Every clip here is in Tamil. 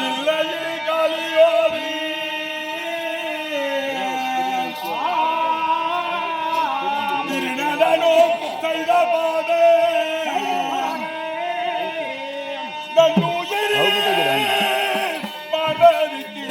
இல்லையில் காலியோடி திருநடனோ செய்த பாதே பாடவிக்கு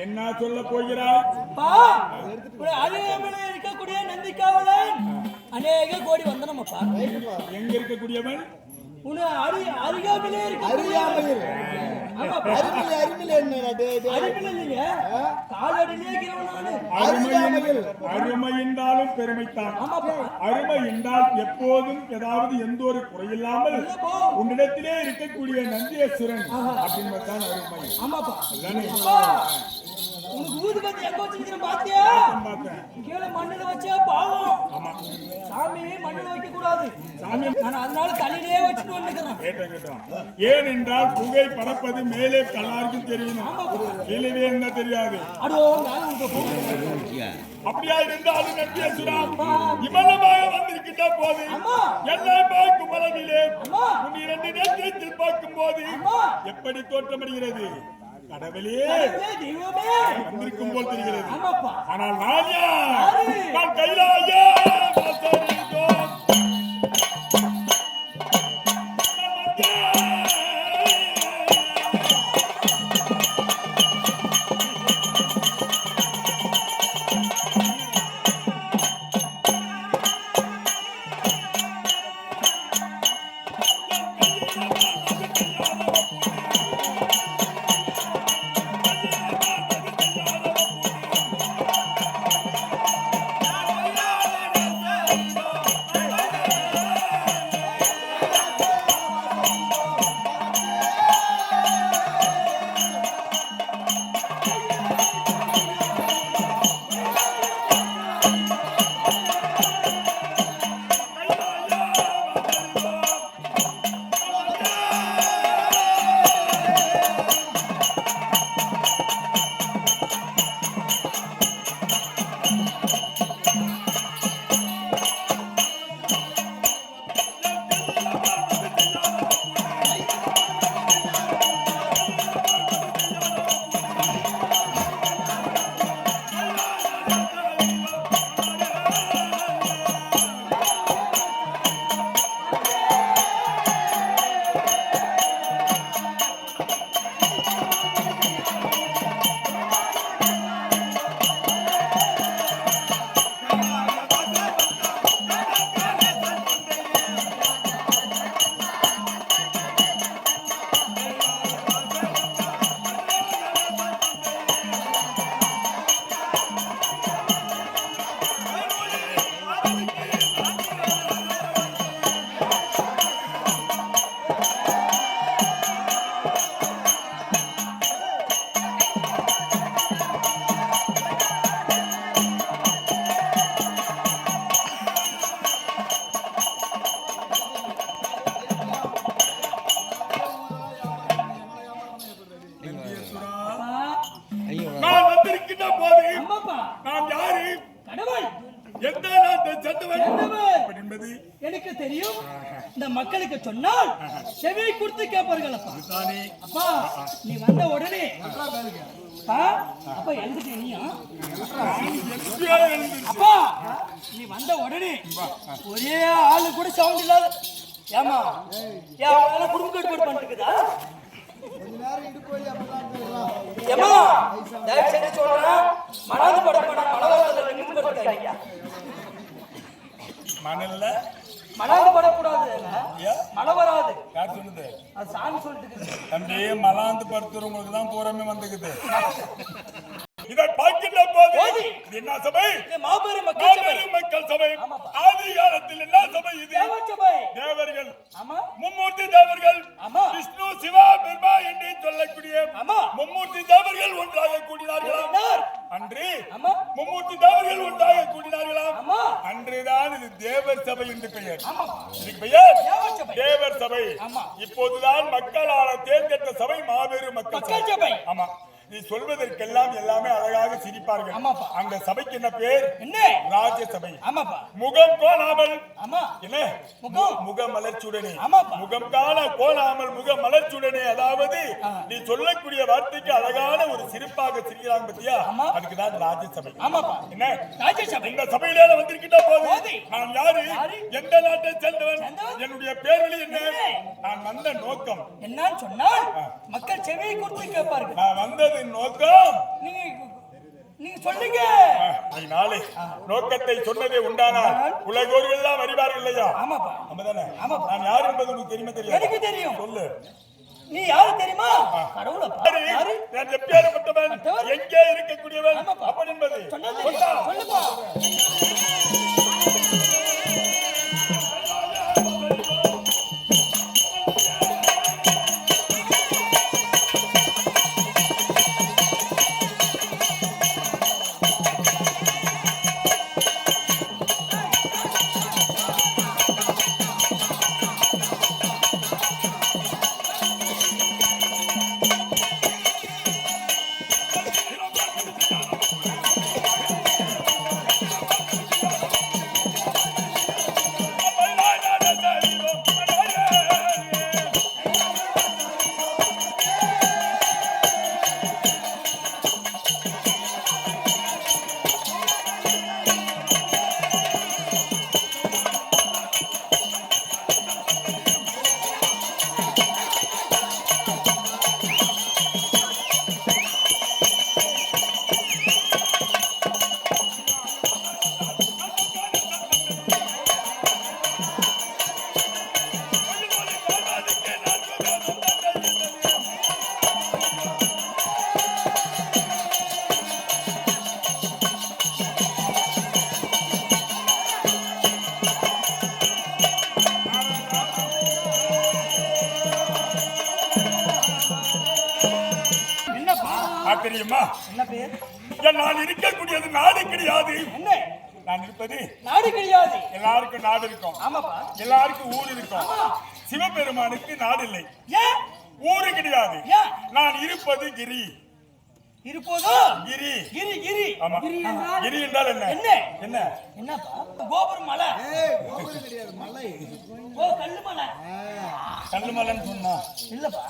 என்ன சொல்ல போகிறாய்? இருக்கக்கூடிய நந்திக்காவலன் அநேக கோடி வந்தனம் அப்பா. எங்க இருக்கக்கூடியவன்? அருகாமையிலே அருமை என்றாலும் பெருமைத்தான். அருமை என்றால் எப்போதும் ஏதாவது எந்த ஒரு குறையில்லாமல் உன்னிடத்திலே இருக்கக்கூடிய நந்தியேஸ்வரன் அப்படின்தான் அருமை. உனக்கு ஊதுபத்தி எங்க வச்சிருக்கிற பாத்தியா? கீழே மண்ணுல வச்சா பாவம். சாமி மண்ணுல வைக்க கூடாது. நான் அதனால தலையிலே வச்சுட்டு வந்துக்கிறேன். ஏனென்றால் புகை பறப்பது மேலே கல்லாருக்கும் தெரியணும், கீழே என்ன தெரியாது. அப்படியா இருந்தாலும் நந்தியேஸ்வரா இவ்வளவாக வந்திருக்கின்ற போது என்னை பார்க்கும் அளவிலே உன் 2 நேரத்தில் பார்க்கும் போது எப்படி தோற்றமடைகிறது? கடவுளே வந்திருக்கும் போல் தெரிகிறது. ஆனால் நான் கைலாய இருக்கின்ற போது அம்மாப்பா நான் யாரு, கடவுள் எந்த நாட்டை சேர்ந்தவன் சேர்ந்தவன் என்பது எனக்கு தெரியும். இந்த மக்களுக்கு சொன்னால் செவி கொடுத்து கேட்பார்கள். அப்பா தானே. அப்பா நீ வந்த உடனே அப்பா எழுந்துட்டு நீயா அப்பா நீ வந்த உடனே ஒரே ஆளு கூட சவுண்ட் இல்லாத ஏமா ஏன் குடும்ப கட்டுப்பாடு பண்ணிருக்குதா ஏமா தயவு செஞ்சு சொல்றேன் மனது படப்பட மனவாளத்தில் நின்று படுத்துக்காங்க மணல்ல மனது படக்கூடாது மழை வராது யார் சொல்லுது அது சாமி சொல்லிட்டு தம்பி மலாந்து படுத்துறவங்களுக்கு தான் பூரமே வந்துக்குது இதை பார்க்கின்ற போது இது என்ன சபை மாபெரும் மக்கள் சபை ஆதி காலத்தில் என்ன சபை இது தேவர்கள் மும்மூர்த்தி தேவர்கள் விஷ்ணு சிவா பிரம்மா என்று சொல்லக்கூடிய மும்மூர்த்தி தேவர்கள் ஒன்றாக கூடினார்களாம் அன்று மும்மூர்த்தி தேவர்கள் ஒன்றாக கூடினார்களாம் அன்றுதான் இது தேவர் சபை என்று பெயர். இதுக்கு பெயர் தேவர் சபை. இப்போதுதான் மக்களால் தேர்ந்தெடுத்த சபை மாபெரும் மக்கள் சபை. ஆமா நீ சொல்வதற்கெல்லாம் எல்லாமே அழகாக சிரிப்பார்கள். அந்த சபைக்கு என்ன பேர்? ராஜ்யசபை. முகம் கோணாமல் என்ன முக மலர்ச்சியுடனே முகம் காண கோணாமல் முக மலர்ச்சியுடனே, அதாவது நீ சொல்லக்கூடிய வார்த்தைக்கு அழகான ஒரு சிரிப்பாக சிரிக்கிறாங்க பத்தியா, அதுக்குதான் ராஜ்யசபை. என்ன ராஜ்யசபை? இந்த சபையில வந்திருக்கின்ற போது நான் யாரு, எந்த நாட்டை சேர்ந்தவன், என்னுடைய பேர்வழி என்ன, நான் வந்த நோக்கம் என்னன்னு சொன்னால் மக்கள் செவியை கொடுத்து கேட்பார்கள். நான் வந்தது நோக்கம் நீங்க சொல்லுங்க. அதனாலே நோக்கத்தை சொன்னதே உண்டானால் உலகோர்கள் எல்லாம் அறிவார்கள் இல்லையா? ஆமாப்பா. ஆமாதானே? நான் யார் என்பது உங்களுக்கு தெரியுமா? தெரியும். எனக்கு தெரியும். சொல்லு. நீ யாரு தெரியுமா? கடவுளப்பா. யாரு? நான் எப்பேற்பட்டவன், எங்கே இருக்கக்கூடியவன் அப்படி என்பது சொல்லுப்பா. தெரியுமா? என்ன பேர்? நான் இருக்கக்கூடியது நாடு கிடையாது. என்ன நான் இருப்பது நாடு கிடையாது. எல்லாருக்கும் நாடு இருக்கும். ஆமாப்பா. எல்லாருக்கும் ஊர் இருக்கும். சிவபெருமானுக்கு நாடு இல்லை, ஊரு கிடையாது. நான் இருப்பது கிரி. இருப்பதோ கிரி. கிரி கிரி. ஆமா. கிரி என்றால் என்ன? என்ன என்ன என்னப்பா? கோபுரம் மலை. கோபுரம் கிடையாது, மலை. ஓ கல்லுமலை. கல்லுமலைன்னு சொன்னா இல்லப்பா.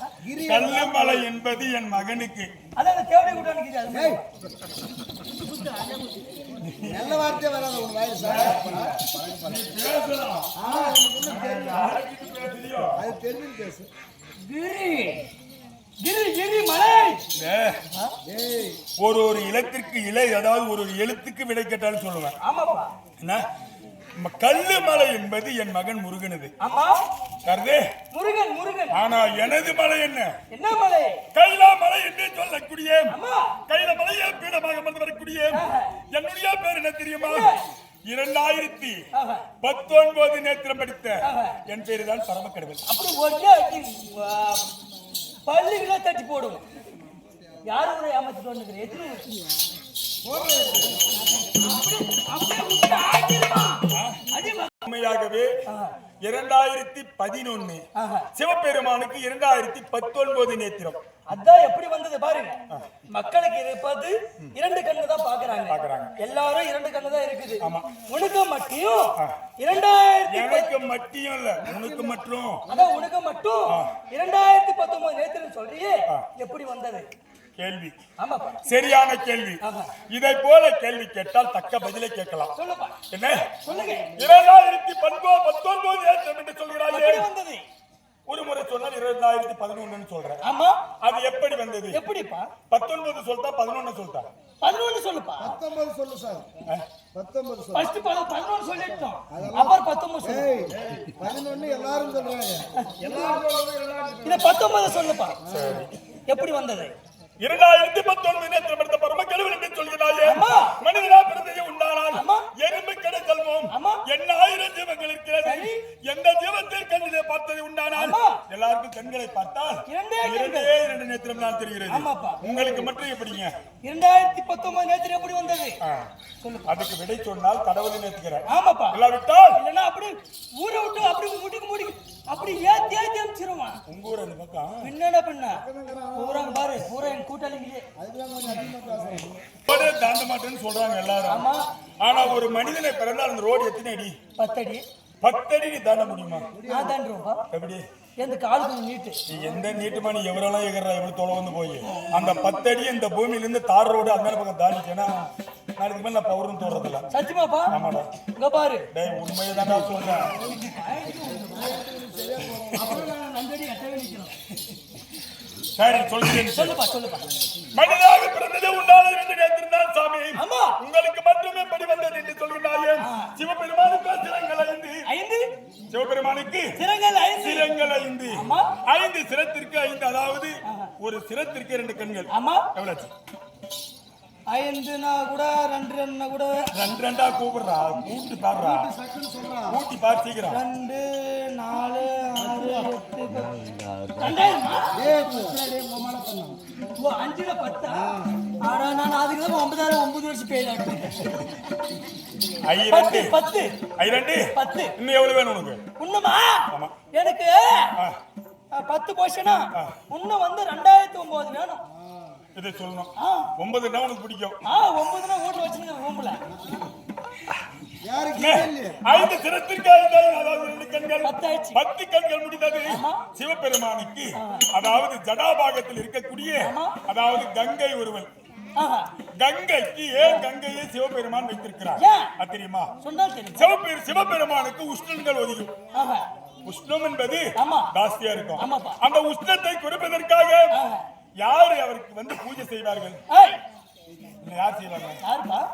கல்லுமலை என்பது என் மகனுக்கு. அதான் தேவடை கூட்டான்னு கிரியாது. நல்ல வார்த்தை வராத உன் வாயில் சார். அது தெரிஞ்சு பேசு. கிரி கிரி கிரி மலை. ஒரு இலத்திற்கு இலை, அதாவது ஒரு எழுத்துக்கு விடை கேட்டாலும் சொல்லுவேன். ஆமாப்பா. என்ன கல்லு மலை என்பது என் மகன் முருகனது. ஆமா கருதே முருகன் முருகன். ஆனா எனது மலை என்ன? என்ன மலை? கைலா மலை என்று சொல்லக்கூடிய கைல மலையை பீடமாக வந்து வரக்கூடிய என்னுடைய பேர் என்ன தெரியுமா? 2019 நேத்திரம் படித்த என் பேரு தான் பரமக்கடவுள். அப்படி ஒரே பள்ளிகளை தட்டி போடுவோம். யாரும் கூட ஏமாத்திட்டு வந்துக்கிறேன். எத்தனை முறையாகவே 2011 சிவபெருமானுக்கு 2019 நேத்திரம். அதான் எப்படி வந்தது பாருங்க. மக்களுக்கு இருப்பது 2 கண்ணு தான் பாக்குறாங்க. எல்லாரும் 2 கண்ணு தான் இருக்குது. உனக்கு மட்டும் 2000 எனக்கு மட்டும் இல்ல, உனக்கு மட்டும். அதான் உனக்கு மட்டும் 2019 நேத்திரம் சொல்றியே, எப்படி வந்தது? கேள்வி. ஆமாப்பா, சரியான கேள்வி. இதை போல கேள்வி கேட்டால் தக்க பதிலை கேட்கலாம். சொல்லுப்பா. என்ன சொல்லுங்க. 2019 நேத்திரம் என்று சொல்கிறாயே, எப்படி வந்தது? ஒரு முறை சொன்னால் 2011 சொல்றேன். ஆமா, அது எப்படி வந்தது? எப்படிப்பா? 19 சொல்லிட்டா 11 சொல்லிட்டா? 11 சொல்லுப்பா. 19 சொல்லு சார். 19 சொல்லு. ஃபர்ஸ்ட் 11 சொல்லிட்டோம், அப்புறம் 19 சொல்லு. 11 எல்லாரும் சொல்றாங்க. எல்லாரும் சொல்றாங்க. இத 19 சொல்லுப்பா. எப்படி வந்தது? 2019 நேத்திரம் எடுத்த பரம கடவுள் என்று சொல்கிறாயே, மனிதனா பிறந்தது உண்டானால் எறும்பு கடை செல்வோம், என்ன 1000 ஜீவங்கள் இருக்கிறது, எந்த ஜீவத்தில் கண்ணிலே பார்த்தது உண்டானால் எல்லாருக்கும் கண்களை பார்த்தால் 2 நேத்திரம் தான் தெரிகிறது. உங்களுக்கு மட்டும் எப்படிங்க 2019 நேத்திரம் எப்படி வந்தது? அதுக்கு விடை சொன்னால் கடவுளை நேர்த்துக்கிறேன். ஆமாப்பா, இல்லாவிட்டால் இல்லனா அப்படி ஊரை விட்டு அப்படி முடி அப்படி ஏத்தி அனுப்பிச்சிருவான். உங்க ஊர் அந்த பக்கம் என்னடா பண்ண பூரா பாரு, பூரா என் கூட்டாளிங்களே தாண்ட மாட்டேன்னு சொல்றாங்க எல்லாரும். ஆமா, ஆனா ஒரு மனிதனை பிறந்தால் அந்த ரோடு எத்தனை அடி? 10 அடி. 10 அடி நீ தாண்ட முடியுமா? நான் தாண்டுறோம்பா. எப்படி? எந்த காலுக்கு நீட்டு எந்த நீட்டுமா நீ எவ்வளவு எகிறா, எவ்வளவு தொலை வந்து போய் அந்த 10 அடி இந்த பூமியில இருந்து தார் ரோடு அந்த பக்கம் தாண்டிச்சேன்னா நாளைக்கு மேல நான் பவுரும் தோறதில்ல. சத்தியமாப்பா? ஆமாடா. இங்க பாரு, உண்மையை தாண்டா சொல்றேன். சரி சொல்கிறேன். சொல்லுப்பா. மனிதாக பிறந்ததே உண்டானது என்று நேர்த்திருந்தான் சாமி. ஆமா, உங்களுக்கு மட்டுமே படி வந்தது என்று சொல்கிறாயே. சிவபெருமானுக்கு சிரங்கள் 5. சிவபெருமானுக்கு சிரங்கள் 5. 5 சிரத்திற்கு 5, அதாவது ஒரு சிரத்திற்கு 2 கண்கள். ஆமா, எவ்வளவு? 5னா கூட 2 கூட 2 கூப்பிடுறா, கூட்டி பாடுறா, கூட்டி பாரு சீக்கிரம். 2 4 6 8 2000 5ல 10. ஆனா நான் அதுக்கு தான் 9 வருஷம் பேர் ஆடுறேன். 10 இன்னும் எவ்வளவு வேணும் உனக்கு? உண்மைமா? எனக்கு 10 போஷனா இன்னும் வந்து 2009 வேணும். இதை சொல்லணும். 9 தான் உனக்கு பிடிக்கும். 9 வீட்டுல வச்சிருக்க ரூம்ல. யாருக்கு 5 சிரத்திற்கு 5, அதாவது 2 கண்கள். 10 கண்கள் முடிந்தது சிவபெருமானுக்கு. அதாவது ஜடாபாகத்தில் இருக்கக்கூடிய அதாவது கங்கை ஒருவன். கங்கைக்கு ஏன் கங்கையை சிவபெருமான் வைத்திருக்கிறார் தெரியுமா? சொன்னால் தெரியும். சிவபெருமானுக்கு உஷ்ணங்கள் ஒதுக்கும். உஷ்ணம் என்பது ஜாஸ்தியா இருக்கும். அந்த உஷ்ணத்தை குறைப்பதற்காக யாரு அவருக்கு வந்து பூஜை செய்வார்கள்? யார் செய்வாங்க?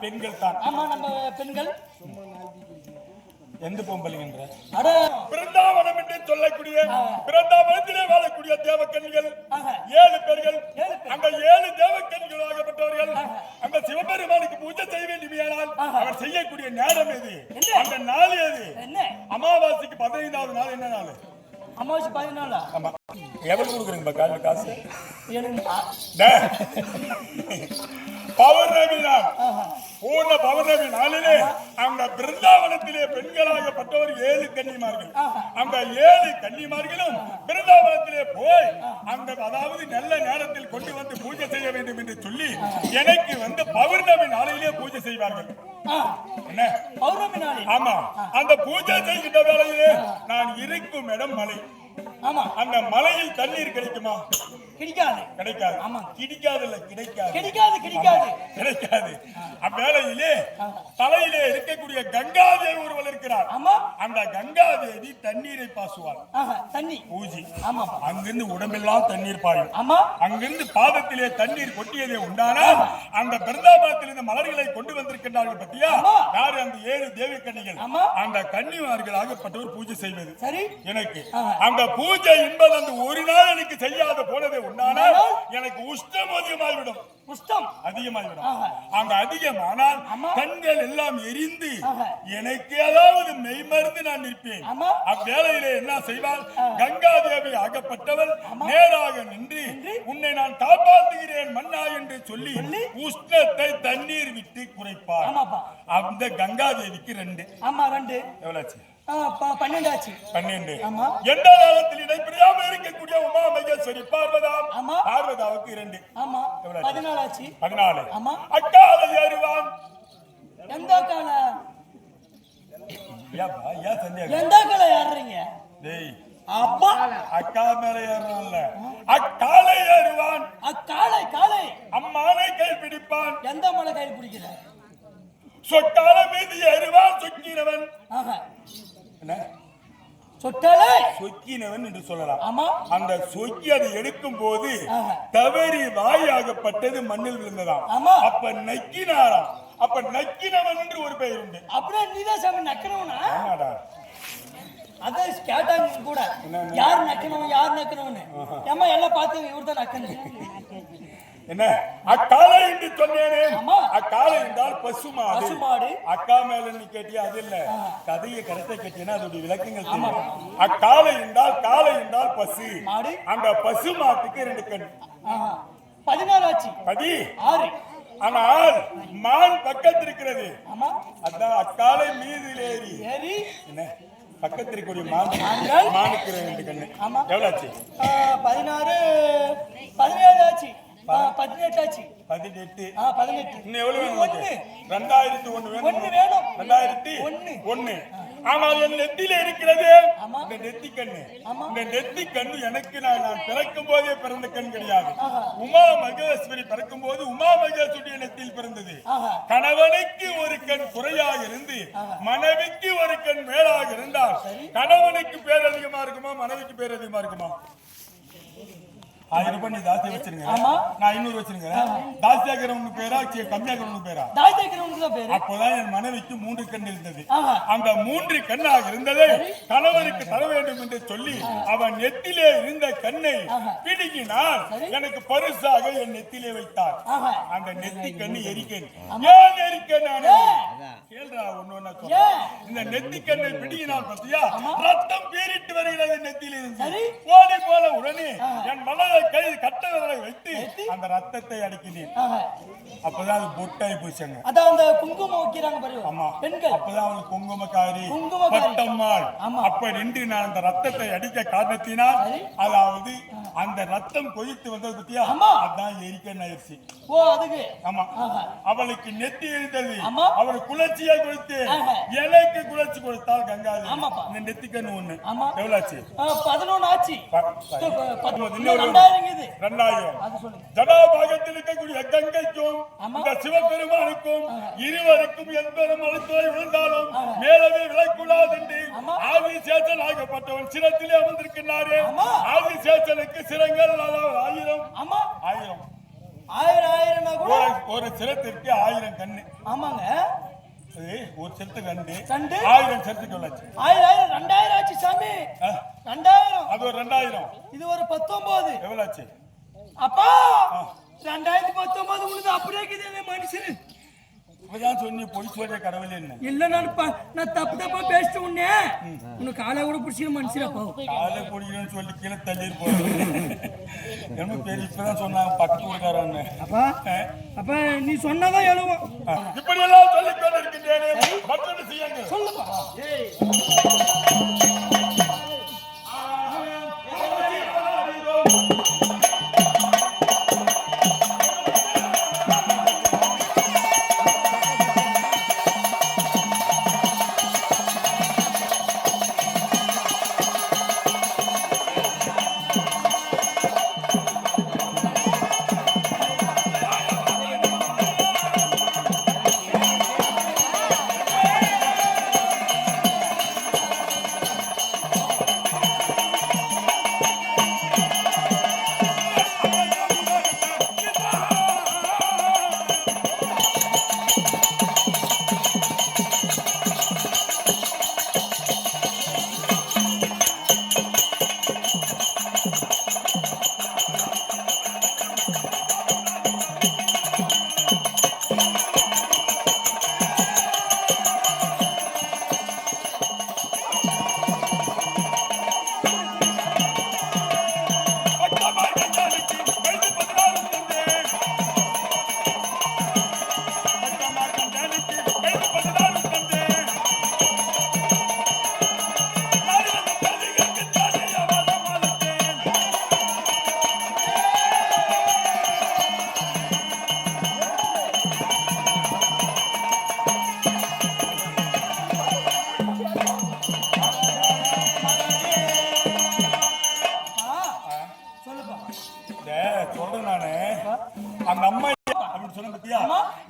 பெண்கள் தான். ஆமா, நம்ம பெண்கள். எந்த பொம்பளைங்கன்ற பிருந்தாவனம் என்று சொல்லக்கூடிய பிருந்தாவனத்திலே வாழக்கூடிய தேவக்கன்கள் 7 பேர்கள். அந்த 7 தேவக்கன்களாகப்பட்டவர்கள் அந்த சிவபெருமானுக்கு பூஜை செய்ய வேண்டுமானால் அவர் செய்யக்கூடிய நேரம் எது? அந்த நாள் எது? அமாவாசைக்கு 15வது நாள். என்ன நாள்? அமாவாசை 14. ஆமா. எவ்வளவு கொடுக்குறீங்க காலையில காசு? பௌர்ணமி நாள், பூர்ண பௌர்ணமி நாளிலே அந்த பிருந்தாவனத்திலே பெண்களாகப்பட்டவர் 7 கன்னிமார்கள். அந்த 7 கன்னிமார்களும் பிருந்தாவனத்திலே போய் அந்த அதாவது நல்ல நேரத்தில் கொண்டு வந்து பூஜை செய்ய வேண்டும் என்று சொல்லி எனக்கு வந்து பௌர்ணமி நாளிலே பூஜை செய்வார்கள். என்ன பௌர்ணமி நாள்? ஆமா. அந்த பூஜை செய்கின்ற வேளையிலே நான் இருக்கும் இடம் மலை. ஆமா, அந்த மலையில் தண்ணீர் கிடைக்குமா? கிடைக்காது. ஆமா, கிடைக்காது. அவ்வேளையிலே தலையிலே இருக்கக்கூடிய கங்காதேவி ஒருவர் இருக்கிறார். அந்த கங்காதேவி தண்ணீரை பாசுவார். தண்ணி பூஜை. அங்கிருந்து உடம்பெல்லாம் தண்ணீர் பாயும். அங்கிருந்து பாதத்திலே தண்ணீர் கொட்டியதே உண்டானால் அந்த பிருந்தாவனத்திலிருந்து மலர்களை கொண்டு வந்திருக்கிறார்கள். பத்தியா? யாரு? அந்த 7 தேவி கன்னிகள். அந்த கன்னிமார்களாகப்பட்டவர் பூஜை செய்வது. எனக்கு அந்த பூஜை என்பது அந்த ஒரு நாள் எனக்கு செய்யாத போனதே உண்டானால் எனக்கு உஷ்ணம் அதிகமாகிவிடும். அங்க அதிகமானால் கண்கள் எல்லாம் எரிந்து எனக்கு ஏதாவது மெய்மருந்து நான் நிற்பேன். அவ்வேளையிலே என்ன செய்வாள்? கங்காதேவி ஆகப்பட்டவள் நேராக நின்று உன்னை நான் காப்பாற்றுகிறேன் மன்னா என்று சொல்லி உஷ்ணத்தை தண்ணீர் விட்டு குறைப்பார். அந்த கங்காதேவிக்கு 2. எவ்வளவு? 12 ஆச்சு. 12. ஆமா. எந்த காலத்தில் இடைப்பிரியாம இருக்கக்கூடிய உமா மகேஸ்வரி பார்வதாம். ஆமா. பார்வதாவுக்கு 2. ஆமா. 14 ஆச்சு. 14. ஆமா. அக்காலை ஏறுவான். எந்த கால? ஏன் சந்தேகம்? எந்த கால ஏறுறீங்க? டேய் அப்பா அக்கா மேல ஏறல, அக்காலை ஏறுவான். அக்காலை காலை அம்மானை கை பிடிப்பான். எந்த மலை கை பிடிக்கிற? சொக்கால மீது ஏறுவான் சொக்கினவன். என்ன சொட்டாலே சொக்கினவன் என்று சொல்லலாம். ஆமா. அந்த சொக்கி அதை எடுக்கும் போது தவறி வாயாகப்பட்டது மண்ணில் விழுந்ததாம். ஆமா. அப்ப நக்கினாராம். அப்ப நக்கினவன் என்று ஒரு பெயர் உண்டு. அப்படியே நீதான் சாமி நக்கணும்னா ஆமாடா. அதான் கேட்டாங்க கூட யார் நக்கணும் யார் நக்கணும்னு. ஏமா எல்லாம் பார்த்து இவர்தான் நக்கணும். என்ன அக்காலை என்று சொன்னேனே. ஆமா. அக்காலை என்றால் பசுமாடு. பசுமாடு. அக்கா மேல நீ கேட்டியா? அது இல்ல, கதையை கரெக்டா கேட்டீங்கன்னா அதோட விளக்கங்கள் தெரியும். அக்காலை என்றால் காலை என்றால் பசு மாடு. அந்த பசு மாட்டுக்கு 2 கண். 14 ஆச்சு. 6. ஆனால் மான் பக்கத்தில் இருக்கிறது. ஆமா. அதான் அக்காலை மீது ஏறி ஏறி என்ன பக்கத்தில் இருக்கக்கூடிய மானுக்கு 2 கண்ணு. ஆமா. எவ்வளவு ஆச்சு? 16 17 ஆச்சு. 18 ஆச்சு. 18. 18. இன்னும் எவ்வளவு வேணும் உனக்கு? 2001 வேணும். 1 வேணும். 2001. ஆனால் என் நெத்தியில இருக்கிறது இந்த நெத்தி கண்ணு. இந்த நெத்தி கண்ணு எனக்கு நான் பிறக்கும் போதே பிறந்த கண் கிடையாது. உமா மகேஸ்வரி பிறக்கும் போது உமா மகேஸ்வரிய நெத்தியில் பிறந்தது. கணவனுக்கு 1 கண் குறையாக இருந்து மனைவிக்கு 1 கண் மேலாக இருந்தால் கணவனுக்கு பேர் அதிகமா இருக்குமா மனைவிக்கு பேர் அதிகமா இருக்குமா? 1000 ரூபாய் நீ தாஸ்தியா வச்சிருங்க. நான் 500 வச்சிருக்கேன். தாஸ்தியா இருக்கிறவங்க பேரா கம்மியா இருக்கிறவங்க பேரா? தாஸ்தியா இருக்கிறவங்க தான் பேரு. அப்போதான் என் மனைவிக்கு 3 கண் இருந்தது. அந்த 3 கண்ணாக இருந்ததை கணவனுக்கு தர வேண்டும் என்று சொல்லி அவன் நெத்திலே இருந்த கண்ணை பிடுங்கினால் எனக்கு பரிசாக என் நெத்திலே வைத்தார். அந்த நெத்தி கண்ணு எரிக்கேன். ஏன் எரிக்கேன்? கேள்றா ஒண்ணு. இந்த நெத்தி கண்ணை பிடுங்கினால் பத்தியா ரத்தம் பீரிட்டு வருகிறது நெத்தியில இருந்து. ஓடி போல உடனே என் மனதை கை கட்ட விரலை வைத்து அந்த ரத்தத்தை அடிக்கினேன். அப்பதான் அது பொட்டாய் போச்சாங்க. அதான் அந்த குங்குமம் வைக்கிறாங்க பாரு. ஆமா. பெண்கள் அப்பதான் அவளுக்கு குங்குமக்காரி பட்டம்மாள். அப்ப நின்று நான் அந்த ரத்தத்தை அடிக்க காரணத்தினால் அதாவது அந்த ரத்தம் கொதித்து வந்தது பத்தியா அதான் எரிக்கன் ஆயிடுச்சு. ஓ அதுக்கு. ஆமா. அவளுக்கு நெத்தி இருந்தது. அவளுக்கு குளிர்ச்சியா கொடுத்து எனக்கு குளிர்ச்சி கொடுத்தால் கங்காதி. இந்த நெத்திக்கண்ணு 1 எவ்வளவு ஆச்சு? 11 ஆச்சு. 2000. ஜடாபாகத்தில் இருக்கக்கூடிய கங்கைக்கும் இந்த சிவபெருமானுக்கும் இருவருக்கும் எம்பெருமானத்தோடு விழுந்தாலும் மேலவே விழக்கூடாது என்று ஆதிசேஷன் ஆகப்பட்டவன் சிரத்திலே அமர்ந்திருக்கிறாரே. ஆதிசேஷனுக்கு சிரங்கள் 1000 ஒரு சிரத்திற்கு 1000 கண்ணு. ஆமாங்க. ஒரு சிரத்துக்கு 2 1000 சிரத்துக்கு எவ்வளவு? 2000 ஆச்சு சாமி. 2000. அது ஒரு 2000. இது ஒரு 19 எவ்வளவு ஆச்சு? அப்பா 2019 உங்களுக்கு அப்படியே இருக்குது மனுஷன். இப்பதான் சொன்னி பொய் சொல்ற கடவுளே என்ன இல்ல நான் தப்பா பேசிட்டு உடனே உனக்கு காலை கூட பிடிச்சி மனுஷனப்பா காலை பிடிக்கணும்னு சொல்லி கீழே தள்ளி என்ன பேர் இப்பதான் சொன்னாங்க பக்கத்து கொடுக்காரான்னு. அப்ப நீ சொன்னதான் எழுவோம். இப்படி எல்லாம் சொல்லிக் கொண்டிருக்கின்றேன். மற்றொன்று செய்யுங்க. சொல்லுப்பா.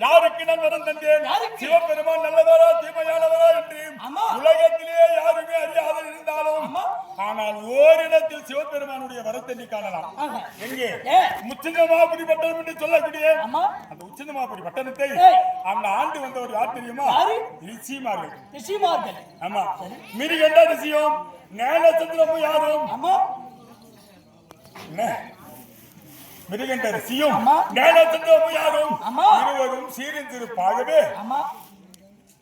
யாருக்கு நான் வரம் தந்தேன்? யாருக்கு? சிவபெருமான் நல்லவரா தீமையானவரா என்று ஆமா. உலகத்திலே யாருமே அறியாத இருந்தாலும் ஆமா. ஆனால் ஓரிடத்தில் சிவபெருமானுடைய வரத்தை நீ காணலாம். ஆஹா. எங்கே? ஏ. முச்சந்தமாபுரி பட்டணம் என்று சொல்லக்கூடிய ஆமா. அந்த உச்சந்தமாபுரி பட்டணத்தை ஏய். அந்த ஆண்டு வந்தவர் யார் தெரியுமா? யாரு? ரிஷிமார்கள். ரிஷிமார்கள். ஆமா. மிருகண்ட ரிஷியும் ஞானச்சந்திரமும் யாரும்? ஆமா. என்ன? மிருகண்ட ரிஷியும் ஆமா. ஞானச்சந்திரமும் யாரும்? ஆமா. இருவரும் சீரிந்திருப்பாகவே. ஆமா.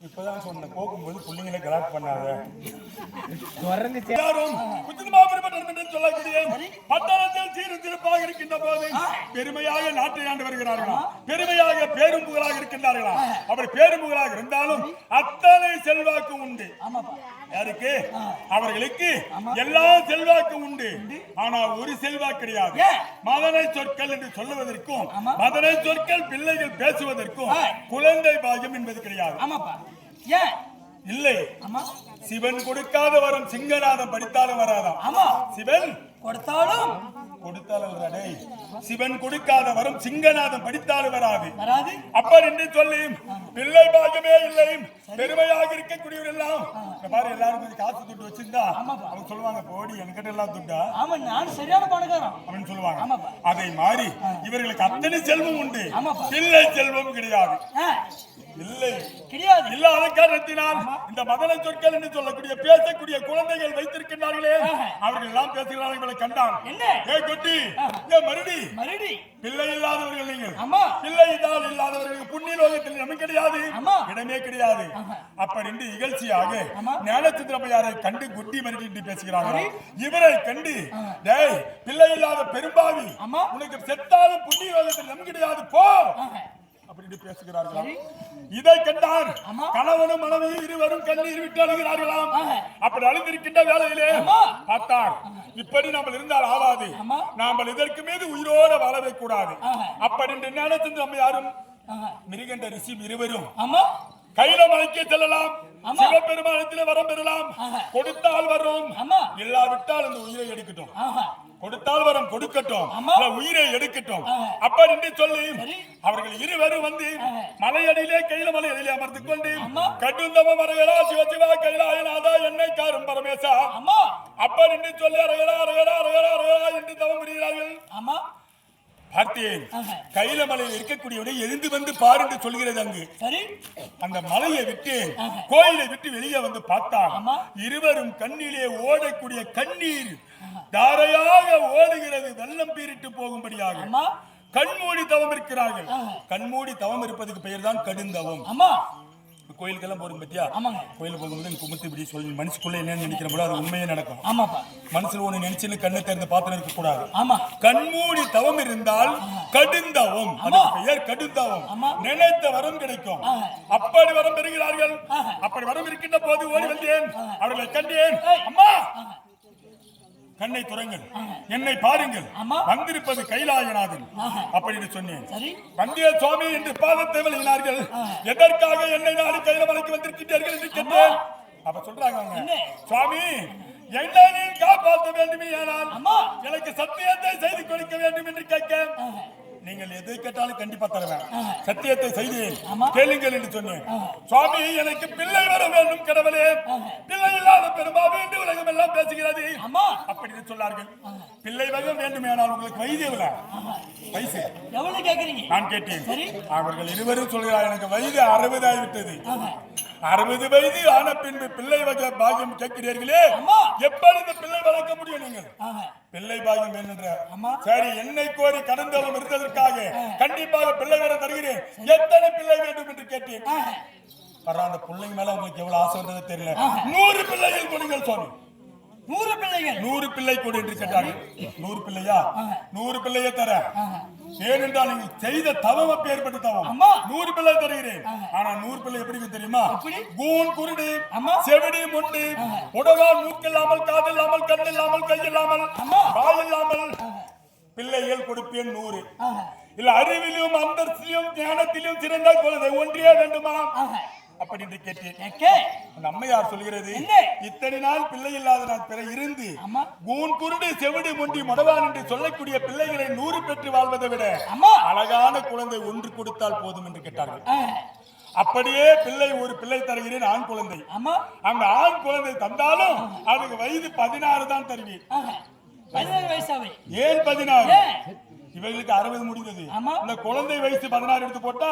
இப்பதான் சொன்ன போகும்போது பிள்ளைங்களை கலாட் பண்ணாத. குரங்கு யாரும் உச்சந்தமாபுரி பட்டணம் என்று சொல்லக்கூடிய பட்டணத்தில் சீர்திருப்பாக இருக்கின்ற போது பெருமையாக நாட்டை ஆண்டு வருகிறார்களா? பெருமையாக பேரும் புகழாக இருக்கின்றார்களா? அப்படி பேரும் புகழாக இருந்தாலும் அத்தனை செல்வாக்கு உண்டு. ஆமாப்பா. யாருக்கு? அவர்களுக்கு எல்லா செல்வாக்கு உண்டு. ஆனால் ஒரு செல்வாக்கு கிடையாது. ஏன்? மதனை சொற்கள் என்று சொல்லுவதற்கும் ஆமா. மதனை சொற்கள் பிள்ளைகள் பேசுவதற்கும் குழந்தை பாக்கியம் என்பது கிடையாது. ஆமாப்பா. ஏன்? இல்லை. ஆமா. சிவன் கொடுக்காத வரம் சிங்கநாதம் படித்தாலும் வராதாம். ஆமா. சிவன் கொடுத்தாலும் சிவன் கொடுக்காத வரம் சிங்கநாதம் படித்தாலும் வராது. வராது. அப்பர் என்று சொல்லி பிள்ளை பாகமே இல்லை. பெருமையாக இருக்கக்கூடியவர் எல்லாம் பாரு, எல்லாரும் கொஞ்சம் காசு துட்டு வச்சிருந்தா அவங்க சொல்லுவாங்க, போடி என்கிட்ட எல்லாம் துட்டா ஆமா, நான் சரியான பணக்காரன் அப்படின்னு சொல்லுவாங்க. ஆமாப்பா. அதை மாறி இவர்களுக்கு அத்தனை செல்வம் உண்டு. ஆமாப்பா. பிள்ளை செல்வம் கிடையாது. இல்லை கிடையாது. இல்லாத காரணத்தினால் இந்த மதன சொற்கள் என்று சொல்லக்கூடிய பேசக்கூடிய குழந்தைகள் வைத்திருக்கிறார்களே, அவர்கள் எல்லாம் பேசுகிறார்கள் கண்டான். என்ன? ஏ கொட்டி, ஏ மருடி, மறுடி பிள்ளை இல்லாதவர்கள் நீங்கள். ஆமா. பிள்ளை இல்லாதவர்களுக்கு புண்ணிய லோகத்தில் இடம் கிடையாது. ஆமா. இடமே கிடையாது. அப்படி என்று இகழ்ச்சியாக ஞானச்சந்திரமையாரை கண்டு குட்டி மருடி என்று பேசுகிறார்கள். இவரை கண்டு, டேய் பிள்ளை இல்லாத பெரும்பாவி, உனக்கு செத்தாலும் புண்ணிய லோகத்தில் இடம் கிடையாது போ அப்படின்னு பேசுகிறார்கள். இதை கண்டார் கணவனும் மனைவியும் இருவரும் கண்ணீர் விட்டு அழுகிறார்களாம். அப்படி அழுந்திருக்கின்ற வேளையிலே பார்த்தார், இப்படி நாம் இருந்தால் ஆவாது, நாம் இதற்கு மீது உயிரோடு வாழவே கூடாது. அப்படி என்று ஞானச்சந்திர அம்மையாரும் மிருகண்ட ரிஷி இருவரும் கைலமலைக்கு செல்லலாம், சிவபெருமானத்திலே வரம் பெறலாம். கொடுத்தால் வரும், இல்லாவிட்டால் அந்த உயிரை எடுக்கட்டும். கொடுத்தால் வரம் கொடுக்கட்டும், உயிரை எடுக்கட்டும். அப்படி என்று சொல்லி அவர்கள் இருவரும் வந்து மலையடியிலே கைலமலை அடியிலே அமர்ந்து கொண்டு கடுந்தம மரகரா சிவசிவா கைலாயநாதா என்னை காரும் பரமேசா அப்படி என்று சொல்லி அரகரா அரகரா அரகரா அரகரா என்று தவம் புரிகிறார்கள். பார்த்தேன், கைலமலையில் இருக்கக்கூடியவரை எழுந்து வந்து பாரு என்று சொல்கிறது. அங்கு அந்த மலையை விட்டு கோயிலை விட்டு வெளியே வந்து பார்த்தார். இருவரும் கண்ணிலே ஓடக்கூடிய கண்ணீர் தாரையாக ஓடுகிறது. வெள்ளம் பீரிட்டு போகும்படியாக கண்மூடி தவம் இருக்கிறார்கள். கண்மூடி தவம் இருப்பதுக்கு பெயர் தான் கடுந்தவம். கோயிலுக்கெல்லாம் போறோம் பத்தியா? கோயில் போகும்போது கும்பிட்டு இப்படி சொல்லி மனசுக்குள்ள என்ன நினைக்கிற போது அது உண்மையே நடக்கும். மனசுல ஒண்ணு நினைச்சு கண்ணை திறந்து பாத்திரம் இருக்க கூடாது. கண்மூடி தவம் இருந்தால் கடுந்தவம், அதுக்கு பெயர் கடுந்தவம். நினைத்த வரம் கிடைக்கும். அப்படி வரம் பெறுகிறார்கள். அப்படி வரம் இருக்கின்ற போது ஓடி வந்தேன், அவர்களை கண்டேன். அம்மா கண்ணை துறங்கள், என்னை பாருங்கள், வந்திருப்பது கைலாயநாதன் அப்படின்னு சொன்னேன். வந்திய சுவாமி என்று பாதத்தை வழங்கினார்கள். எதற்காக என்னை நாடு கைலமலைக்கு வந்திருக்கிறீர்கள் என்று கேட்டேன். அப்ப சொல்றாங்க, சுவாமி என்னை நீ காப்பாற்ற வேண்டுமே, ஆனால் எனக்கு சத்தியத்தை செய்து கொடுக்க வேண்டும் என்று கேட்க, நீங்கள் எதை கேட்டாலும் கண்டிப்பா தருவேன், சத்தியத்தை செய்தேன் கேளுங்கள் என்று சொன்னேன். சுவாமி எனக்கு பிள்ளை வர வேண்டும் கடவுளே, பிள்ளை இல்லாத பெரும்பாவே என்று உலகம் எல்லாம் பேசுகிறது அப்படின்னு சொன்னார்கள். பிள்ளை வகம் வேண்டுமே, ஆனால் உங்களுக்கு வயது எவ்வளவு? வயசு எவ்வளவு கேட்கிறீங்க? நான் கேட்டேன். அவர்கள் இருவரும் சொல்கிறார், எனக்கு வயது 60 ஆகிவிட்டது. 60 வயது ஆன பின்பு பிள்ளை வகை பாகியம் கேட்கிறீர்களே, எப்பொழுது பிள்ளை வளர்க்க முடியும்? நீங்கள் பிள்ளை பாகியம் வேணுன்ற சரி, என்னை கோரி கடந்தவன் இருந்ததற்காக கண்டிப்பாக பிள்ளை வர தருகிறேன். எத்தனை பிள்ளை வேண்டும் என்று கேட்டேன். அந்த பிள்ளைங்க மேல உங்களுக்கு எவ்வளவு ஆசை வந்தது தெரியல. 100 பிள்ளைகள் கொடுங்கள் சுவாமி. 100 பிள்ளைகள்? 100 பிள்ளை கொடு என்று கேட்டார்கள். 100 பிள்ளையா? 100 பிள்ளையை தர. ஏனென்றால் நீங்கள் செய்த தவம் ஏற்பட்ட தவம். 100 பிள்ளை தருகிறேன். ஆனா 100 பிள்ளை எப்படி தெரியுமா? கூன் குருடு, செவிடி முண்டு, உடவால் மூக்கில்லாமல், காதில்லாமல், கண்ணில்லாமல், கையில்லாமல், வாயில்லாமல் பிள்ளைகள் கொடுப்பேன் 100. இல்ல அறிவிலும் அந்தஸ்திலும் ஞானத்திலும் சிறந்த குழந்தை ஒன்றியே வேண்டுமா அப்படி என்று கேட்டேன். கேக்கே அந்த அம்மையார் சொல்கிறது, என்ன? இத்தனை நாள் பிள்ளை இல்லாத நான் பிற இருந்து அம்மா கூன் குருடு செவிடு முண்டி மொடவான் என்று சொல்லக்கூடிய பிள்ளைகளை 100 பெற்று வாழ்வதை விட அம்மா அழகான குழந்தை ஒன்று கொடுத்தால் போதும் என்று கேட்டார்கள். அப்படியே ஒரு பிள்ளை தருகிறேன், ஆண் குழந்தை. அம்மா அந்த ஆண் குழந்தை தந்தாலும் அதுக்கு வயது 16 தான் தருவீர். 16 வயசாவே. ஏன் 16? இவங்களுக்கு 60 முடிந்தது. இந்த குழந்தை வயசு 16 எடுத்து போட்டா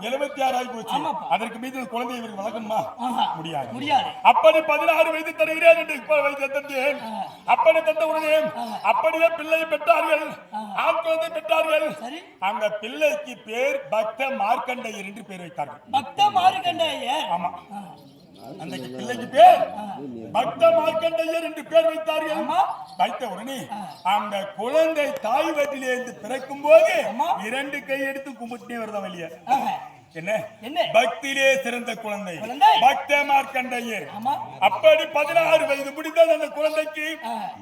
76 ஆகி போச்சு. அதற்கு மீது குழந்தை இவருக்கு வளர்க்கணுமா? முடியாது. அப்படி 16 வயது தருகிறேன் என்று வயது தந்தேன். அப்படி தந்த உடனே அப்படியே பிள்ளை பெற்றார்கள், ஆண் குழந்தை பெற்றார்கள். அந்த பிள்ளைக்கு பேர் பக்த மார்க்கண்டையர் என்று பேர் வைத்தார்கள். பக்த மார்க்கண்டையர். ஆமா, அந்த பிள்ளைக்கு பேர் பக்த மார்க்கண்டையர் என்று பேர் வைத்தார்கள். வைத்த உடனே அந்த குழந்தை தாய் வயிற்றிலே இருந்து பிறக்கும் போது 2 கை எடுத்து கும்பிட்டே வருதான் வெளியே. என்ன பக்தியிலே சிறந்த குழந்தை பக்த மார்க்கண்டையர். அப்படி 16 வயது முடிந்தது அந்த குழந்தைக்கு.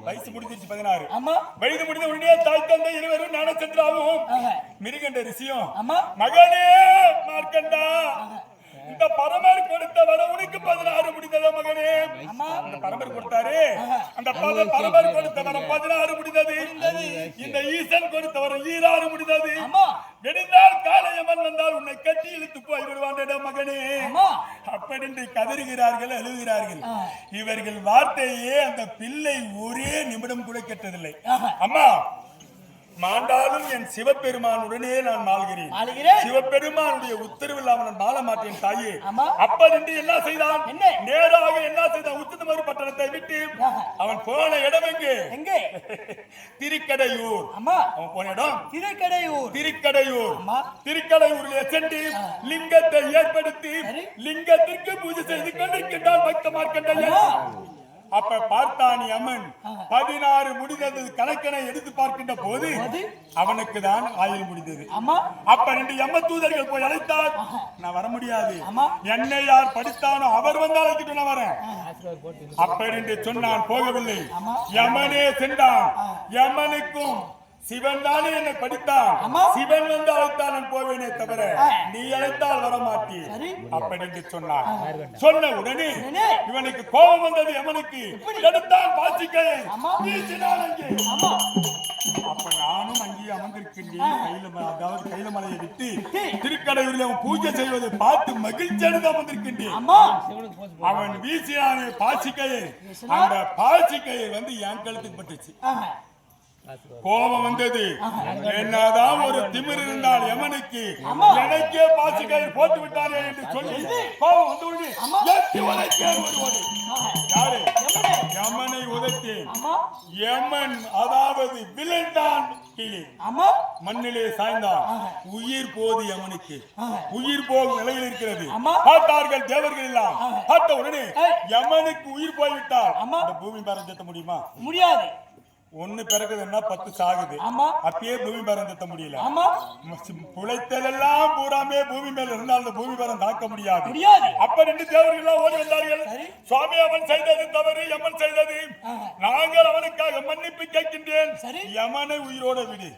வயசு முடிஞ்சிருச்சு 16. வயது முடிந்த உடனே தாய் தந்தை இருவரும் ஞானச்சந்திராவும் மிருகண்ட ரிஷியும், மகனே மார்க்கண்டா, இந்த பரமர் கொடுத்த வர உனக்கு 16 முடிந்ததா மகனே? அந்த பரமர் கொடுத்தாரு, அந்த பரமர் கொடுத்த வர 16 முடிந்தது. இந்த ஈசன் கொடுத்த வர 16 முடிந்தது. வெடிந்தால் காலையம்மன் வந்தால் உன்னை கட்டி இழுத்து போய் விடுவான் மகனே. அப்படி கதறுகிறார்கள், அழுகிறார்கள். இவர்கள் வார்த்தையே அந்த பிள்ளை ஒரே நிமிடம் கூட கேட்டதில்லை. அம்மா மாண்டாலும் என் சிவபெருமானுடனே நான் மாள்கிறேன். சிவபெருமானுடைய உத்தரவில் அவன் மாள மாட்டேன் தாயே. அப்ப நின்று என்ன செய்தான்? நேராக என்ன செய்தான்? உத்தமர் பட்டணத்தை விட்டு அவன் போன இடம் எங்கே? திருக்கடையூர். அவன் போன இடம் திருக்கடையூர். திருக்கடையூரில் சென்று லிங்கத்தை ஏற்படுத்தி லிங்கத்திற்கு பூஜை செய்து கொண்டிருக்கின்றான் பக்த மார்க்கண்டையர். அப்ப பார்த்தானி அம்மன் 16 முடிந்தது கணக்கனை எடுத்து பார்க்கின்ற போது அவனுக்கு தான் ஆயுள் முடிந்தது. அப்ப 2 யம தூதர்கள் போய் அழைத்தார். நான் வர முடியாது, என்னை யார் படித்தானோ அவர் வந்து அழைக்கிட்டு நான் வரேன் அப்படி என்று சொன்னான். போகவில்லை, யமனே சென்றான். யமனுக்கும் சிவன் தானே என்னை படித்தான், சிவன் வந்து அழைத்தான் நான் போவேனே தவிர நீ அழைத்தால் வரமாட்டீ அப்படி என்று சொன்னான். சொன்ன உடனே இவனுக்கு கோபம் வந்தது. யமனுக்கு எடுத்தான் பாசிக்கையை வீசினான் அங்கே. அப்ப நானும் அங்கே அமர்ந்திருக்கின்றேன். அதாவது கைலமலையை விட்டு திருக்கடையூரில் அவன் பூஜை செய்வதை பார்த்து மகிழ்ச்சி அடைந்து அமர்ந்திருக்கின்றேன். அவன் வீசினானே பாசிக்கையை, அந்த பாசிக்கையை வந்து என் கழுத்துக்கு பட்டுச்சு. கோபம் வந்தது. என்னதான் ஒரு திமிர் இருந்தால் யமனுக்கு எனக்கே பாசிக்கையில் போட்டு விட்டாரே என்று சொல்லி கோபம் வந்து யாரு யமனை உதைத்தேன். யமன் அதாவது விழுந்தான் கீழே, மண்ணிலே சாய்ந்தான். உயிர் போது யமனுக்கு, உயிர் போகும் நிலையில் இருக்கிறது. பார்த்தார்கள் தேவர்கள் எல்லாம். பார்த்த உடனே யமனுக்கு உயிர் போய்விட்டால் அந்த பூமி பாரம் செலுத்த முடியுமா? முடியாது. ஒண்ணு பிறகுதுன்னா 10 சாகுது. அப்பயே பூமி பாரம் தட்ட முடியல. புழைத்ததெல்லாம் பூராமே பூமி மேல இருந்தால் அந்த பூமி பாரம் தாக்க முடியாது. அப்ப 2 தேவர்கள் எல்லாம் ஓடி வந்தார்கள். சுவாமி, அவன் செய்தது தவறு, யமன் செய்தது. நாங்கள் அவனுக்காக மன்னிப்பு கேட்கின்றேன், யமனை உயிரோட விடு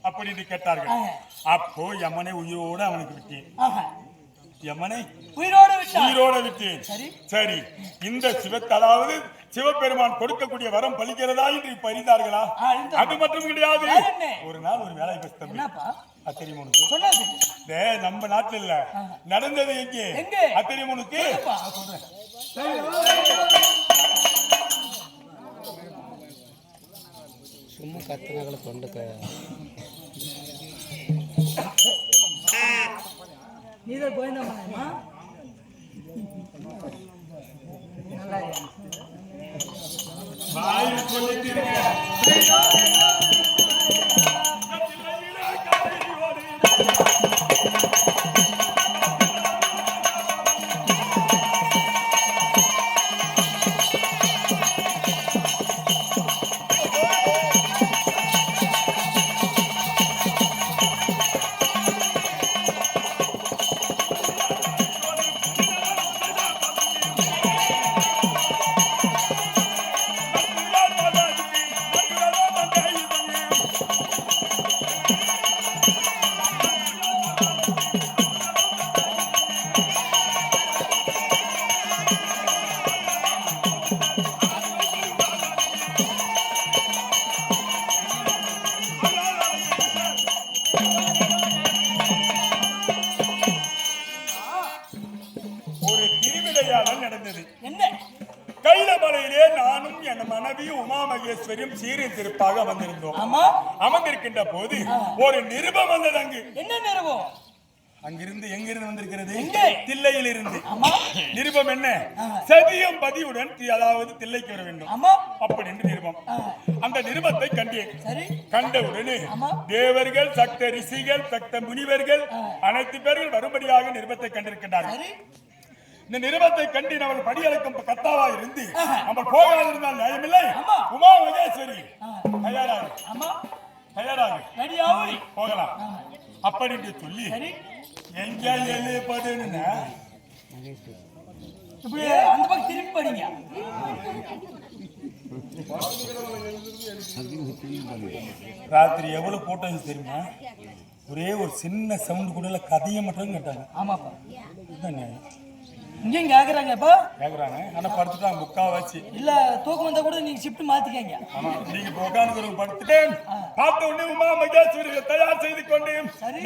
அப்படின்னு கேட்டார்கள். அப்போ யமனை உயிரோட அவனுக்கு விட்டேன். யமனை உயிரோட விட்டேன். சரி, இந்த சிவத்தலாவது சிவபெருமான் கொடுக்கக்கூடிய வரம் பலிக்கிறதா என்று பறிந்தார்களா? அது மட்டும் கிடையாது. ஒரு நாள் ஒரு வேலை பேசுறேன் தெரியுமா உனக்கு? நம்ம நாட்டுல இல்ல, நடந்தது எங்கே தெரியுமா உனக்கு? சும்மா கத்துனாங்கள தொண்டுக்க நீதான் கோயந்தாமா வாய் சொல்லிட்டு ஒரு திருவிளையாடல் நடந்தது. என்ன? கைலமலையிலே நானும் என் மனைவி உமா மகேஸ்வரியும் சீரும் சிறப்பாக வந்திருந்தோம். ஆமா. அமர்ந்திருக்கின்ற போது ஒரு நிருபம் வந்தது. அங்கு என்ன நிருபம்? அங்கிருந்து எங்கிருந்து வந்திருக்கிறது? எங்கே? தில்லையில் இருந்து. ஆமா. நிருபம் என்ன? சதியும் பதியுடன் அதாவது தில்லைக்கு வர வேண்டும். ஆமா. அப்படி என்று நிருபம். அந்த நிருபத்தை கண்டேன். சரி. கண்டவுடனே ஆமா. தேவர்கள், சக்த ரிஷிகள், சக்த முனிவர்கள் அனைத்து பேர்கள் வரும்படியாக நிருபத்தை கண்டிருக்கின்றார்கள். சரி. இந்த நிருபத்தை கண்டு நம்ம படியளக்கும் கத்தாவா இருந்து நம்ம போகாதிருந்தால் நியாயமில்லை. ஆமா. உமா மகேஸ்வரி தயாராக. ஆமா. தயாராக. ரெடியாவை போகலாம் அப்படி என்று சொல்லி சரி. எங்க எழுப்படுன்னு இப்படி அந்த பக்கம் திரும்பி படிங்க. ராத்திரி எவ்வளவு கூட்டம் தெரியுமா? ஒரே ஒரு சின்ன சவுண்ட் கூட கதையை மட்டும் கேட்டாங்க. ஆமாப்பா. இதுதானே இங்கேயும் கேக்குறாங்க. இப்ப கேக்குறாங்க. ஆனா படுத்துட்டாங்க முக்காவாசி. இல்ல தூக்கம் வந்தா கூட நீங்க ஷிஃப்ட் மாத்திக்கங்க. ஆமா. நீங்க உட்கார்ந்து படுத்துட்டேன். பார்த்த உடனே உமா மகேஸ்வரியை தயார் செய்து கொண்டு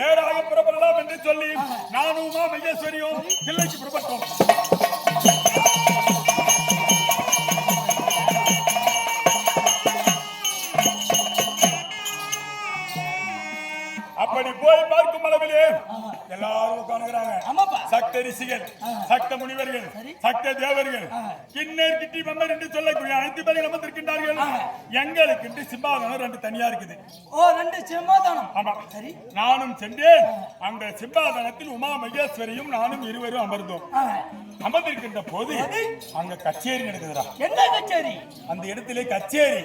நேராக புறப்படலாம் என்று சொல்லி நானும் உமா மகேஸ்வரியும் தில்லைக்கு புறப்பட்டோம். அப்படி போய் பார்க்கும் அளவிலே எல்லாரும் உட்கார்ந்துறாங்க. ஆமாப்பா. சக்த ரிஷிகள், சக்த முனிவர்கள், சக்த தேவர்கள், கிண்ணர் கிட்டி மம்மர் என்று சொல்லக்கூடிய அனைத்து பேர்கள் அமர்ந்திருக்கின்றார்கள். எங்களுக்கு சிம்மாதனம் 2 தனியா இருக்குது. ஓ, 2 சிம்மாதனம். ஆமா. சரி. நானும் சென்றேன். அந்த சிம்மாதனத்தில் உமா மகேஸ்வரியும் நானும் இருவரும் அமர்ந்தோம். அமர்ந்திருக்கின்ற போது அங்க கச்சேரி நடக்குதுடா. என்ன கச்சேரி? அந்த இடத்திலே கச்சேரி.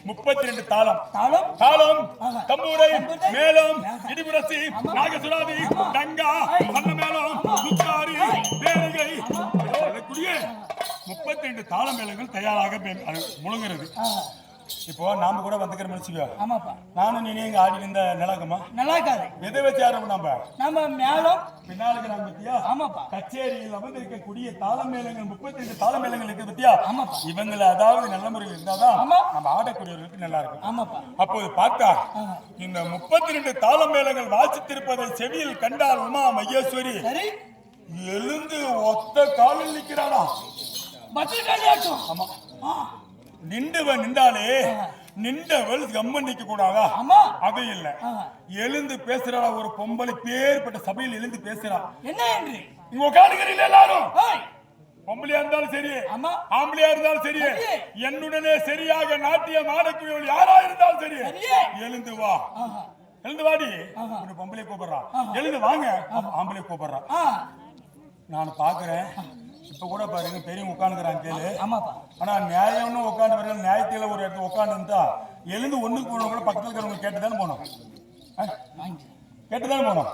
32 தாளம். தாளம். தாளம், தம்பூரை, மேளம், இடிமுரசி, நாகசுராதி, டங்கா, சன்னமேளம், சுத்தாரி, பேரிகை, 32 தாள மேளங்கள் தயாராக முழங்குறது. இப்போ நாம கூட வந்துக்கிற மனுஷங்க. ஆமாப்பா. நானும் நீங்க இங்க ஆடி இருந்த நிலாக்கமா நல்லாக்காது. எதை வச்சு ஆடுறோம்? நம்ம மேளம் பின்னாலுக்கு நாம பத்தியா? ஆமாப்பா. கச்சேரியில் அமர்ந்திருக்கக்கூடிய தாள மேளங்கள் 32 தாள மேளங்கள் இருக்கு பத்தியா? ஆமாப்பா. இவங்களை அதாவது நல்ல முறையில் இருந்தாதான் நம்ம ஆடக்கூடியவர்களுக்கு நல்லா இருக்கும். ஆமாப்பா. அப்போது பார்த்தா இந்த 32 தாள மேளங்கள் வாசித்திருப்பதை செவியில் கண்டால் உமா மகேஸ்வரி சரி எழுந்து ஒத்த காலில் நிற்கிறாளா? ஆமா. நின்றவன் நின்றாலே நின்றவள் கம்மன் நிக்க கூடாதா? அது இல்ல. எழுந்து பேசுறாளா? ஒரு பொம்பளை பேர்பட்ட சபையில் எழுந்து பேசுறா. என்ன என்று இங்க உட்கார்ந்துக்கிறீங்க எல்லாரும். பொம்பளையா இருந்தாலும் சரி, ஆம்பளையா இருந்தாலும் சரி, என்னுடனே சரியாக நாட்டியம் ஆடக்கூடியவள் யாரா இருந்தாலும் சரி, எழுந்து வா. எழுந்து வாடி. பொம்பளை கூப்பிடுறா. எழுந்து வாங்க. ஆம்பளை கூப்பிடுறா. நான் பாக்குறேன். இப்ப கூட பாருங்க பெரிய உட்காந்துக்கிறாங்க கேளு. ஆனா நியாயம்னு உட்காந்து பாருங்க. நியாயத்தில ஒரு இடத்துல உட்காந்து இருந்தா எழுந்து ஒண்ணுக்கு போன கூட பக்கத்துல இருக்கிறவங்க கேட்டுதானே போனோம். கேட்டுதானே போனோம்.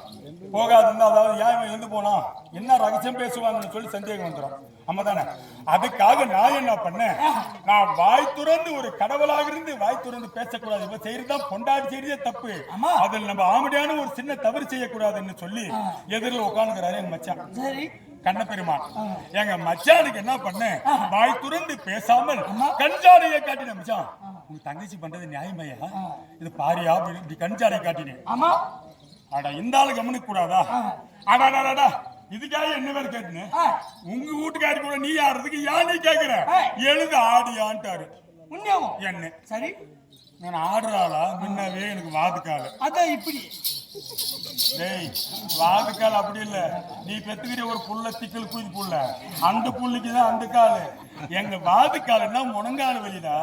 போகாது இருந்தா அதாவது ஏன் எழுந்து போனா என்ன ரகசியம் பேசுவாங்கன்னு சொல்லி சந்தேகம் வந்துடும். ஆமா தானே? அதுக்காக நான் என்ன பண்ணேன்? நான் வாய் துறந்து ஒரு கடவுளாக இருந்து வாய் துறந்து பேசக்கூடாது. இப்ப செய்யறதுதான் பொண்டாடி செய்யறதே தப்பு. அதில் நம்ம ஆமடியான ஒரு சின்ன தவறு செய்யக்கூடாதுன்னு சொல்லி எதிரில் உட்காந்துக்கிறாரு எங்க மச்சான் கண்ண பெருமான். எங்க மச்சானுக்கு என்ன பண்ண? வாய் துறந்து பேசாமல் கஞ்சாடையை காட்டின. மச்சான், உங்க தங்கச்சி பண்றது நியாயமையா? இது பாரியா? இப்படி கஞ்சாடை காட்டினேன். அடா இந்த ஆளு கவனிக்க கூடாதா? அடாடாடா இதுக்காக என்ன பேர் கேட்டுன்னு உங்க வீட்டுக்காரி கூட நீ ஆடுறதுக்கு ஏன் நீ கேக்குற? எழுது ஆடியான்ட்டாரு என்ன. சரி நான் ஆடுறாளா? முன்னவே எனக்கு வாதுக்கால. அதான் இப்படி வாதுக்கால் அப்படி இல்ல. நீ பெத்துக்கிற ஒரு புள்ள திக்கல் குதி புள்ள, அந்த புள்ளிக்குதான் அந்த காலு. எங்க வாதுக்கால்னா முனங்கால வலிடா.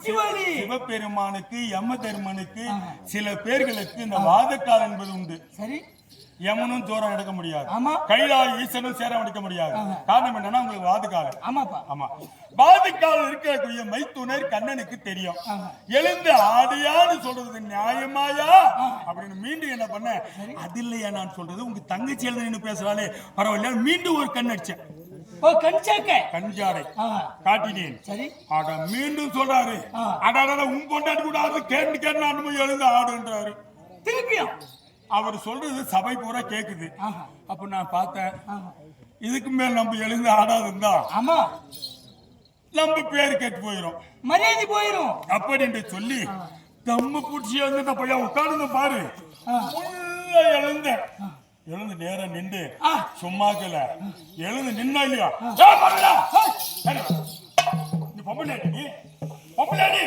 சிவபெருமானுக்கு யம தர்மனுக்கு சில பேர்களுக்கு இந்த வாதக்கால் என்பது உண்டு. சரி. யமனும் தூரம் எடுக்க முடியாது. கைலாய ஈசனும் சேரம் எடுக்க முடியாது. காரணம் என்னன்னா உங்களுக்கு வாதுக்கால. ஆமா. வாதுக்கால இருக்கக்கூடிய மைத்துனர் கண்ணனுக்கு தெரியும். எழுந்து ஆடியான்னு சொல்றது நியாயமாயா அப்படின்னு மீண்டும் என்ன பண்ண? அது இல்லையா நான் சொல்றது உங்க தங்கச்சி எழுந்து பேசுறாளே பரவாயில்ல. மீண்டும் ஒரு கண் அடிச்சேன். கஞ்சாடை காட்டினேன். சரி. அட மீண்டும் சொல்றாரு. அடாடா உன் கொண்டாடி கூடாது கேட்டு கேட்டு எழுந்து ஆடுன்றாரு. திருப்பியும் அவர் சொல்றது சபை பூரா கேக்குது. அப்ப நான் பார்த்தேன் இதுக்கு மேல் நம்ம எழுந்து ஆடாது இருந்தா நம்ம பேர் கேட்டு போயிரும், மரியாதை போயிரும் அப்படின்னு சொல்லி தம்மு பூச்சி வந்து பையன் உட்கார்ந்து பாரு எழுந்த எழுந்து நேரா நின்று ஆ. சும்மாக்கல எழுந்து நின்னா இல்லையா ஏய், மகளா. ஏய், நீ பொம்பளையாடி நீ பொம்பளையாடி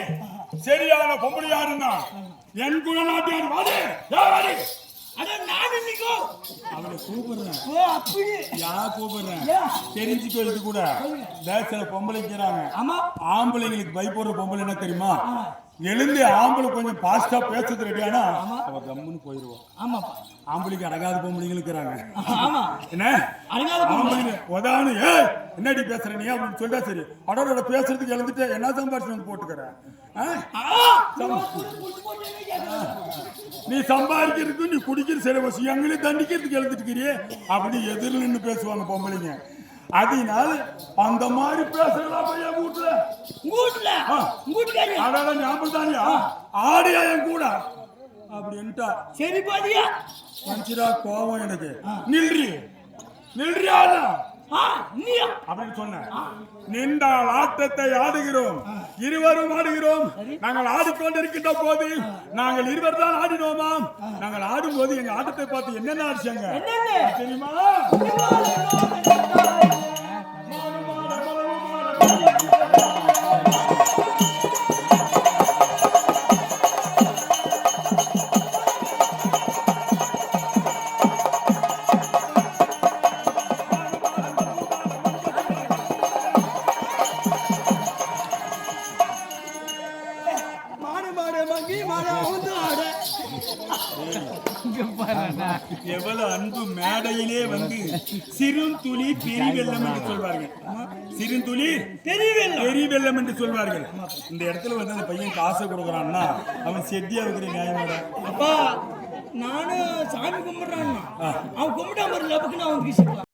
சரியான பொம்பளை யாருன்னா என் குலநாட்டியார் வாடி வாடி அட நான் இன்னைக்கோ அவனை கூப்பிடுறேன் ஓ அப்படி யார் கூப்பிடுறேன் ஏன்? தெரிஞ்சுக்கோ இது கூட தேசத்துல பொம்பளைக்கிறாங்க ஆமா ஆம்பளைங்களுக்கு பயப்படுற பொம்பளை என்ன தெரியுமா எழுந்து ஆம்பளை கொஞ்சம் பாஸ்டா பேசுறது ரெடியானா அவ கம்முன்னு போயிருவோம் ஆமாப்பா ஆம்பளைக்கு அடங்காத பொம்பளைங்க இருக்கிறாங்க ஆமா என்ன அடங்காத பொம்பளை. ஆம்பளைங்க உதாரணம் ஏய் என்னடி பேசுற நீ அப்படின்னு சொல்லிட்டா சரி அடோட பேசுறதுக்கு எழுந்துட்டு என்ன சம்பாரிச்சு வந்து போட்டுக்கிறேன் நீ சம்பாதிக்கிறதுக்கு நீ குடிக்கிற சரி வசி எங்களே தண்டிக்கிறதுக்கு எழுந்துட்டுக்கிறியே அப்படி எதிரில் நின்று பேசுவாங்க பொம்பளைங்க அதனால அந்த மாதிரி பேசுறதா பையன் வீட்டுல வீட்டுல வீட்டுக்காரி அடாடா ஞாபகம் தானியா ஆடியா என் கூட அப்படின்ட்டா சரி பாதியா மனுஷரா கோவம் எனக்கு நில்றியாடா நீயா அப்படின்னு சொன்னேன் நின்றால் ஆட்டத்தை ஆடுகிறோம் இருவரும் ஆடுகிறோம் நாங்கள் ஆடிக்கொண்டிருக்கின்ற போது நாங்கள் இருவர் தான் ஆடினோமாம் நாங்கள் ஆடும் போது எங்க ஆட்டத்தை பார்த்து என்னென்ன ஆடிச்சாங்க என்னென்ன? தெரியுமா எவ்வளவு அன்பு மேடையிலே வந்து சிறுந்துளி பெருவெள்ளம் என்று சொல்வார்கள் சிறுந்துளி பெருவெள்ளம் என்று சொல்வார்கள் இந்த இடத்துல வந்து அந்த பையன் காசை கொடுக்குறான்னா அவன் செட்டியா வைக்கிற நியாயமாடா அப்பா நானும் சாமி கும்பிடுறான் அவன் கும்பிட்டா மாதிரி லபுக்கு நான் அவனுக்கு